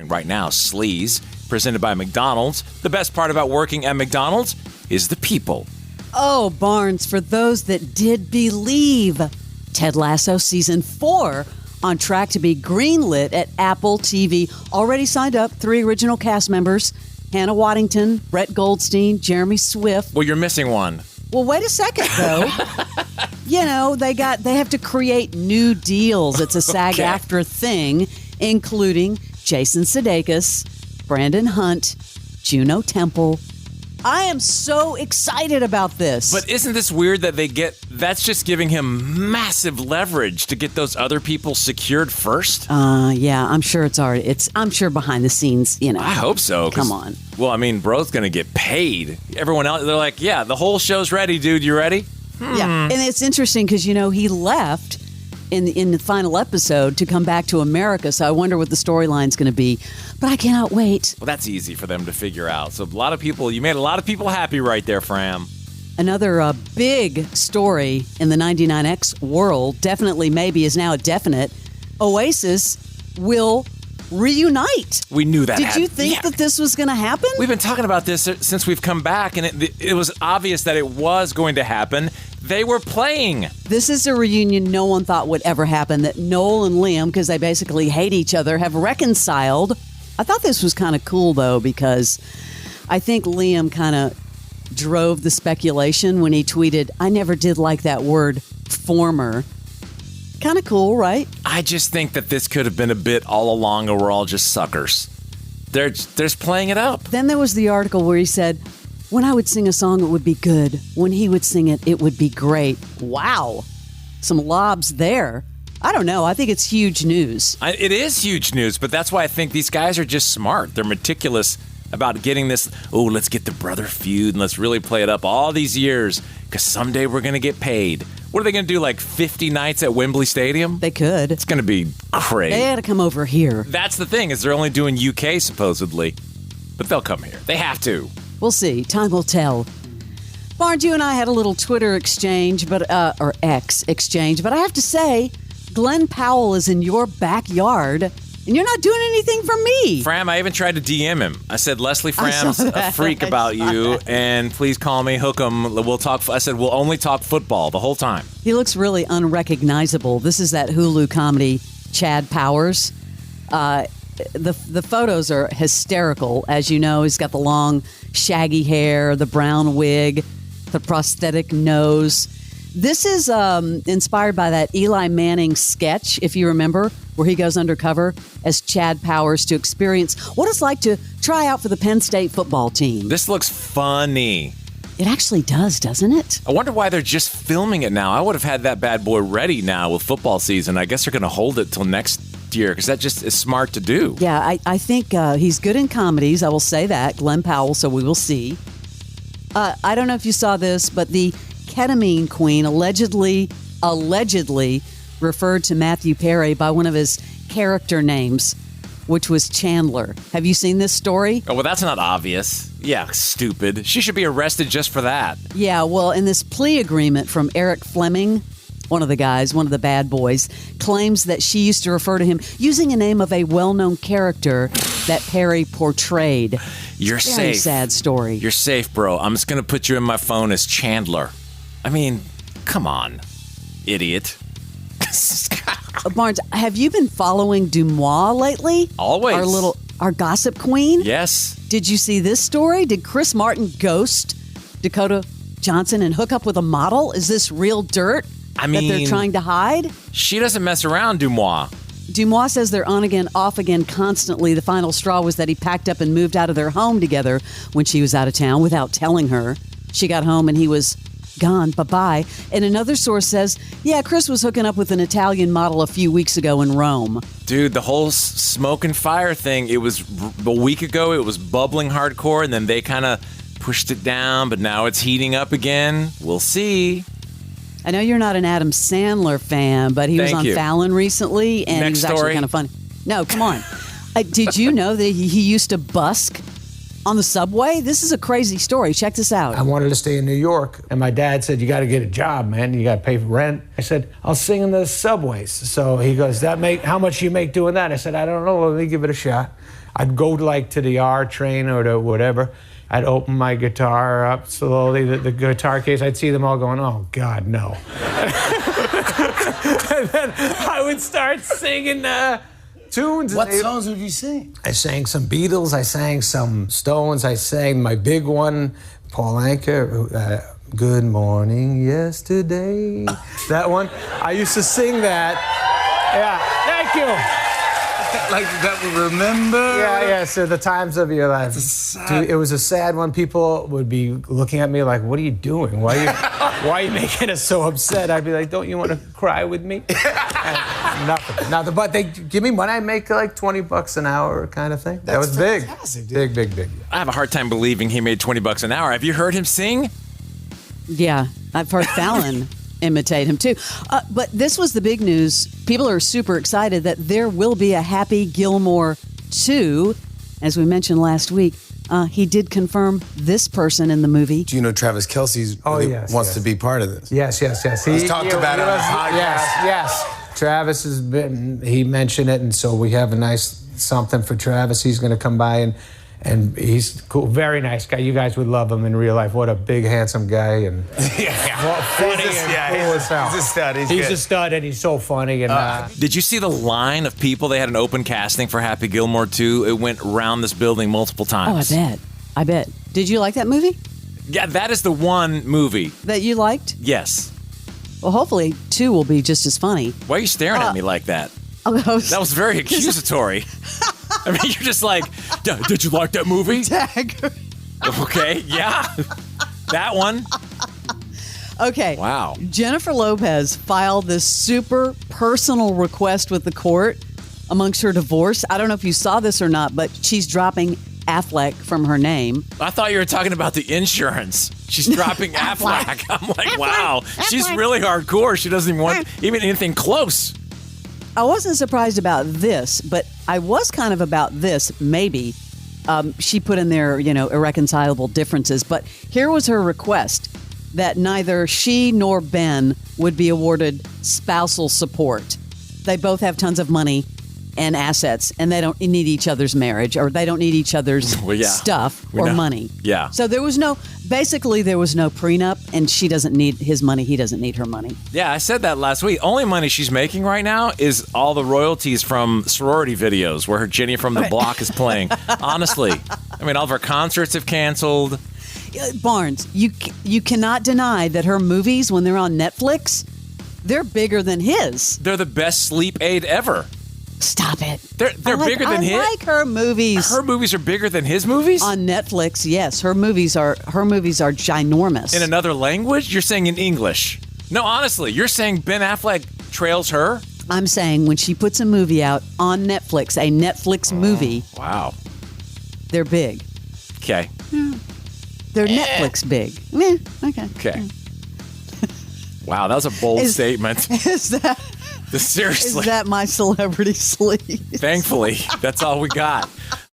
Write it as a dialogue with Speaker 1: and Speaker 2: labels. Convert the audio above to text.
Speaker 1: Right now, Sleaze, presented by McDonald's. The best part about working at McDonald's is the people.
Speaker 2: Oh, Barnes, for those that did believe. Ted Lasso Season 4 on track to be greenlit at Apple TV. Already signed up 3 original cast members. Hannah Waddington, Brett Goldstein, Jeremy Swift.
Speaker 1: Well, you're missing one.
Speaker 2: Well, wait a second, though. They have to create new deals. It's a SAG-AFTRA thing, including Jason Sudeikis, Brandon Hunt, Juno Temple. I am so excited about this.
Speaker 1: But isn't this weird that that's just giving him massive leverage to get those other people secured first?
Speaker 2: Yeah, I'm sure I'm sure behind the scenes,
Speaker 1: I hope so.
Speaker 2: Come on.
Speaker 1: Well, I mean, bro's going to get paid. Everyone else, they're like, yeah, the whole show's ready, dude. You ready?
Speaker 2: Yeah, and it's interesting because, he left in the final episode to come back to America, so I wonder what the storyline's going to be. But I cannot wait.
Speaker 1: Well, that's easy for them to figure out. So you made a lot of people happy right there, Fram.
Speaker 2: Another big story in the 99X world, definitely maybe is now a definite. Oasis will reunite.
Speaker 1: We knew that.
Speaker 2: Did you think that this was going to happen?
Speaker 1: We've been talking about this since we've come back, and it was obvious that it was going to happen. They were playing.
Speaker 2: This is a reunion no one thought would ever happen, that Noel and Liam, because they basically hate each other, have reconciled. I thought this was kind of cool, though, because I think Liam kind of drove the speculation when he tweeted, "I never did like that word, former." Kind of cool, right?
Speaker 1: I just think that this could have been a bit all along, and we're all just suckers. They're just playing it up.
Speaker 2: Then there was the article where he said, "When I would sing a song, it would be good. When he would sing it, it would be great." Wow. Some lobs there. I don't know. I think it's huge news.
Speaker 1: It is huge news, but that's why I think these guys are just smart. They're meticulous about getting this, let's get the brother feud and let's really play it up all these years because someday we're going to get paid. What are they going to do, like 50 nights at Wembley Stadium?
Speaker 2: They could.
Speaker 1: It's going to be crazy.
Speaker 2: They had to come over here.
Speaker 1: That's the thing, is they're only doing UK supposedly, but they'll come here. They have to.
Speaker 2: We'll see. Time will tell. Barnes, you and I had a little Twitter exchange, or X exchange, but I have to say, Glenn Powell is in your backyard, and you're not doing anything for me.
Speaker 1: Fram, I even tried to DM him. I said, Leslie Fram's a freak about you, and please call me, hook him. We'll talk. I said, we'll only talk football the whole time.
Speaker 2: He looks really unrecognizable. This is that Hulu comedy, Chad Powers. The photos are hysterical. As you know, he's got the long, shaggy hair, the brown wig, the prosthetic nose. This is inspired by that Eli Manning sketch, if you remember, where he goes undercover as Chad Powers to experience what it's like to try out for the Penn State football team.
Speaker 1: This looks funny.
Speaker 2: It actually does, doesn't it?
Speaker 1: I wonder why they're just filming it now. I would have had that bad boy ready now with football season. I guess they're going to hold it till next year because that just is smart to do.
Speaker 2: Yeah, I think he's good in comedies. I will say that. Glenn Powell, so we will see. I don't know if you saw this, but the ketamine queen allegedly referred to Matthew Perry by one of his character names, which was Chandler. Have you seen this story?
Speaker 1: Oh, well, that's not obvious. Yeah, stupid. She should be arrested just for that.
Speaker 2: Yeah, well, in this plea agreement from Eric Fleming, one of the guys, one of the bad boys, claims that she used to refer to him using a name of a well-known character that Perry portrayed.
Speaker 1: You're
Speaker 2: safe.
Speaker 1: Very
Speaker 2: sad story.
Speaker 1: You're safe, bro. I'm just going to put you in my phone as Chandler. I mean, come on, idiot.
Speaker 2: Barnes, have you been following Dumois lately?
Speaker 1: Always.
Speaker 2: Our gossip queen?
Speaker 1: Yes.
Speaker 2: Did you see this story? Did Chris Martin ghost Dakota Johnson and hook up with a model? Is this real dirt that they're trying to hide?
Speaker 1: She doesn't mess around, Dumois.
Speaker 2: Dumois says they're on again, off again constantly. The final straw was that he packed up and moved out of their home together when she was out of town without telling her. She got home and he was gone, bye-bye. And another source says, yeah, Chris was hooking up with an Italian model a few weeks ago in Rome.
Speaker 1: Dude, the whole smoke and fire thing, it was a week ago, it was bubbling hardcore, and then they kind of pushed it down, but now it's heating up again. We'll see.
Speaker 2: I know you're not an Adam Sandler fan, but he was on Fallon recently, and he was actually kind of funny. No, come on. Did you know that he used to busk on the subway? This is a crazy story. Check this out.
Speaker 3: I wanted to stay in New York, and my dad said, you got to get a job, man. You got to pay for rent. I said, I'll sing in the subways. So he goes, how much do you make doing that? I said, I don't know. Let me give it a shot. I'd go like to the R train or to whatever. I'd open my guitar up slowly, the guitar case. I'd see them all going, oh, God, no. And then I would start singing tunes.
Speaker 4: What songs would you sing?
Speaker 3: I sang some Beatles. I sang some Stones. I sang my big one, Paul Anka, Good Morning Yesterday. That one. I used to sing that. Yeah, thank you.
Speaker 4: Like that we remember?
Speaker 3: Yeah, so the times of your life. Dude, it was a sad one. People would be looking at me like, what are you doing? Why are you making us so upset? I'd be like, don't you want to cry with me? Nothing. But they give me money. I make like $20 an hour kind of thing. That was big. Big.
Speaker 1: I have a hard time believing he made $20 an hour. Have you heard him sing?
Speaker 2: Yeah, I've heard Fallon imitate him too. But this was the big news. People are super excited that there will be a Happy Gilmore 2. As we mentioned last week, he did confirm this person in the movie.
Speaker 4: Do you know Travis Kelce wants to be part of this?
Speaker 3: Yes.
Speaker 4: He's talked about it on the podcast.
Speaker 3: Yes. Travis he mentioned it, and so we have a nice something for Travis. He's going to come by and he's cool, very nice guy. You guys would love him in real life. What a big, handsome guy, and funny and cool as hell.
Speaker 4: He's a stud.
Speaker 3: He's a stud, and he's so funny. And
Speaker 1: Did you see the line of people? They had an open casting for Happy Gilmore 2. It went around this building multiple times.
Speaker 2: Oh, I bet. Did you like that movie?
Speaker 1: Yeah, that is the one movie.
Speaker 2: That you liked?
Speaker 1: Yes.
Speaker 2: Well, hopefully 2 will be just as funny.
Speaker 1: Why are you staring at me like that? That was very accusatory. I mean, you're just like, did you like that movie?
Speaker 2: Dagger.
Speaker 1: Okay, yeah. That one.
Speaker 2: Okay.
Speaker 1: Wow.
Speaker 2: Jennifer Lopez filed this super personal request with the court amongst her divorce. I don't know if you saw this or not, but she's dropping Affleck from her name.
Speaker 1: I thought you were talking about the insurance. She's dropping Affleck. I'm like, wow. She's really hardcore. She doesn't even want even anything close.
Speaker 2: I wasn't surprised about this, but I was kind of about this, maybe. She put in there, irreconcilable differences. But here was her request, that neither she nor Ben would be awarded spousal support. They both have tons of money and assets, and they don't need each other's marriage, or they don't need each other's stuff or money.
Speaker 1: Yeah.
Speaker 2: So there was no prenup, and she doesn't need his money. He doesn't need her money.
Speaker 1: Yeah, I said that last week. Only money she's making right now is all the royalties from sorority videos where her Jenny from the Block is playing. Honestly. I mean, all of her concerts have canceled.
Speaker 2: Barnes, you cannot deny that her movies, when they're on Netflix, they're bigger than his.
Speaker 1: They're the best sleep aid ever.
Speaker 2: Stop it.
Speaker 1: They're bigger than his.
Speaker 2: I like her movies.
Speaker 1: Her movies are bigger than his movies?
Speaker 2: On Netflix, yes. Her movies are ginormous.
Speaker 1: In another language? You're saying in English. No, honestly, you're saying Ben Affleck trails her?
Speaker 2: I'm saying when she puts a movie out on Netflix, a Netflix movie.
Speaker 1: Wow.
Speaker 2: They're big.
Speaker 1: Okay.
Speaker 2: They're Netflix big. Okay.
Speaker 1: Okay. Wow, that was a bold statement. Seriously.
Speaker 2: Is that my celebrity sleaze?
Speaker 1: Thankfully, that's all we got.